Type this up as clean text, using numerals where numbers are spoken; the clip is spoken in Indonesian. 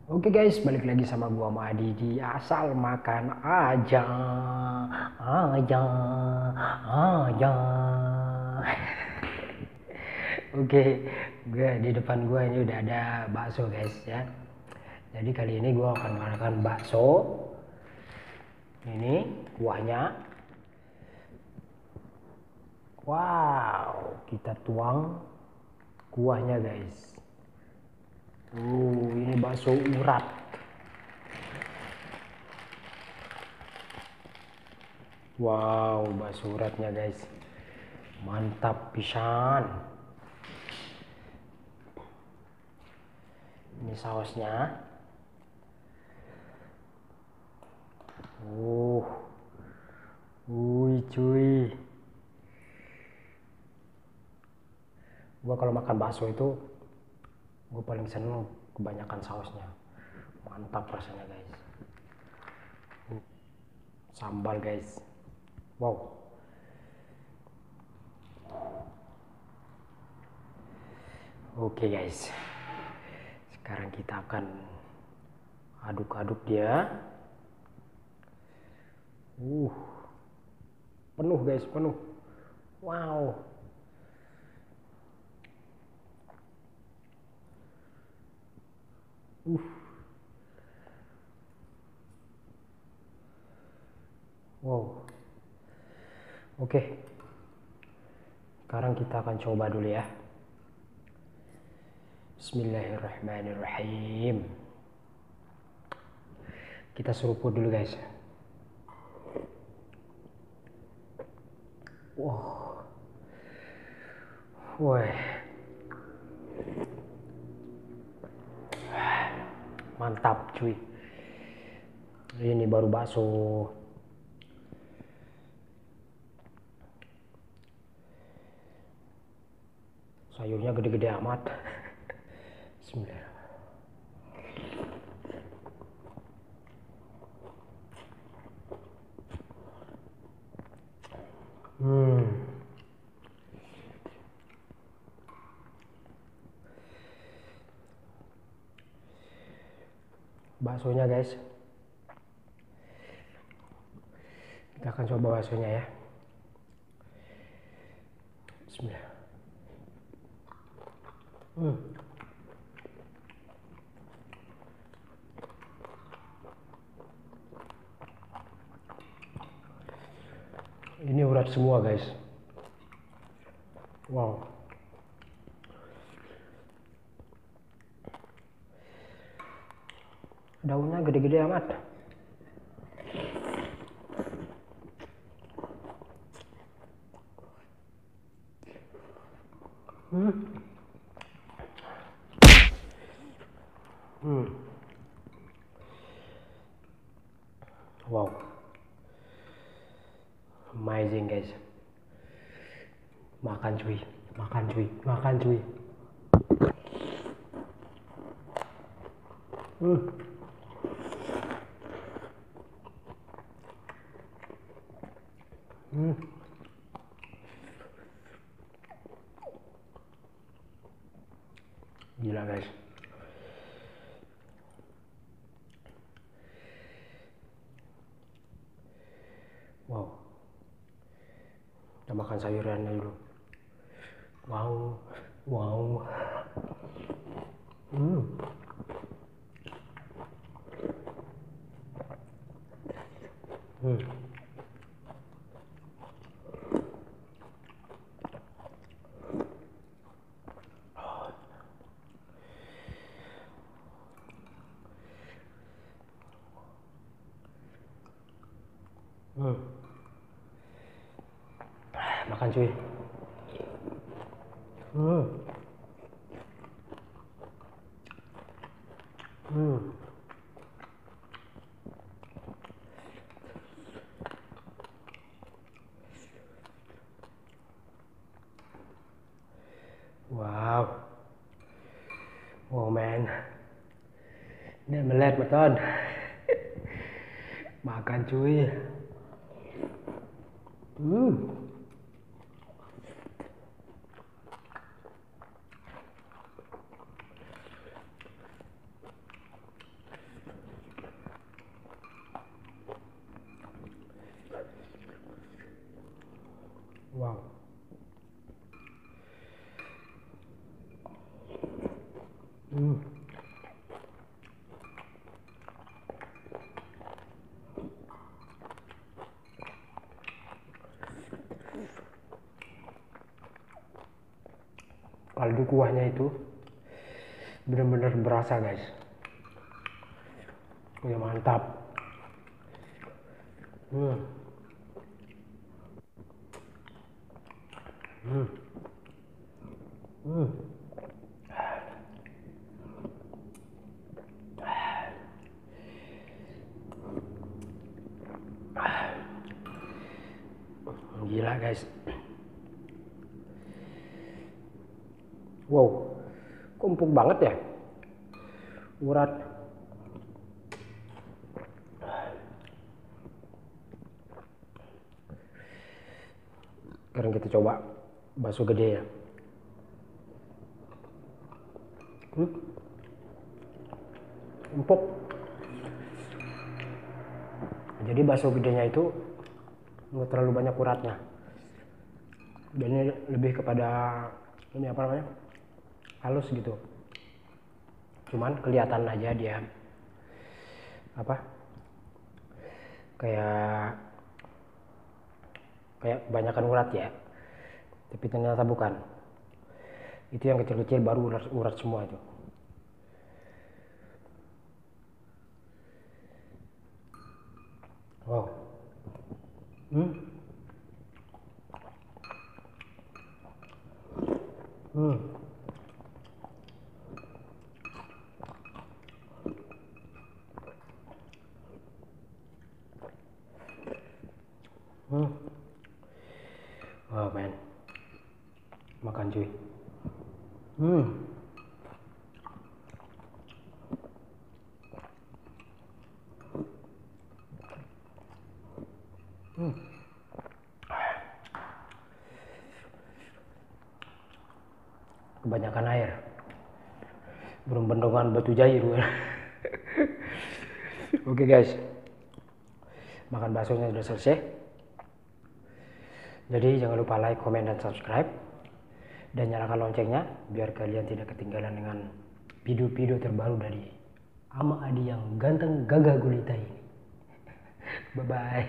Oke guys, balik lagi sama gua Madi di asal makan aja, aja, aja. Oke, gue di depan gua ini udah ada bakso guys ya. Jadi kali ini gua akan makan bakso. Ini kuahnya. Wow, kita tuang kuahnya guys. Ini bakso urat. Wow, bakso uratnya guys. Mantap pisan. Ini sausnya. Wih cuy. Gua kalau makan bakso itu gue paling seneng kebanyakan sausnya. Mantap rasanya guys. Sambal guys. Wow. Oke guys. Sekarang kita akan aduk-aduk dia. Penuh guys, penuh. Wow. Wow. Oke. Sekarang kita akan coba dulu ya. Bismillahirrahmanirrahim. Kita seruput dulu guys. Wow. Woi. Mantap cuy. Ini baru bakso. Sayurnya gede-gede amat. Bismillah. Baksonya guys. Kita akan coba baksonya ya. Bismillah. Ini urat semua guys. Wow. Daunnya gede-gede amat. Wow. Amazing guys. Makan cuy, makan cuy, makan cuy. Gila guys. Wow. Kita makan sayurannya dulu. Wow. Wow. Makan cuy. Wow. Wow man. Ini melet betul. Makan cuy. dan kuahnya itu benar-benar berasa guys. Ya mantap. Hmm. Hmm. Hmm. Gila guys. Wow, kok empuk banget ya urat. Sekarang kita coba bakso gede ya. Empuk. Jadi bakso gedenya itu nggak terlalu banyak uratnya. Dan ini lebih kepada ini apa namanya, halus gitu. Cuman kelihatan aja dia apa, kayak kebanyakan urat ya, tapi ternyata bukan. Itu yang kecil-kecil baru urat semua itu. Wow. Hmm. Hmm. Hmm. Oh man, makan cuy. Hmm. Hmm. Kebanyakan air, belum bendongan batu jair. Oke guys, makan baksonya sudah selesai. Jadi jangan lupa like, komen, dan subscribe, dan nyalakan loncengnya biar kalian tidak ketinggalan dengan video-video terbaru dari Ama Adi yang ganteng gagah gulita ini. Bye bye.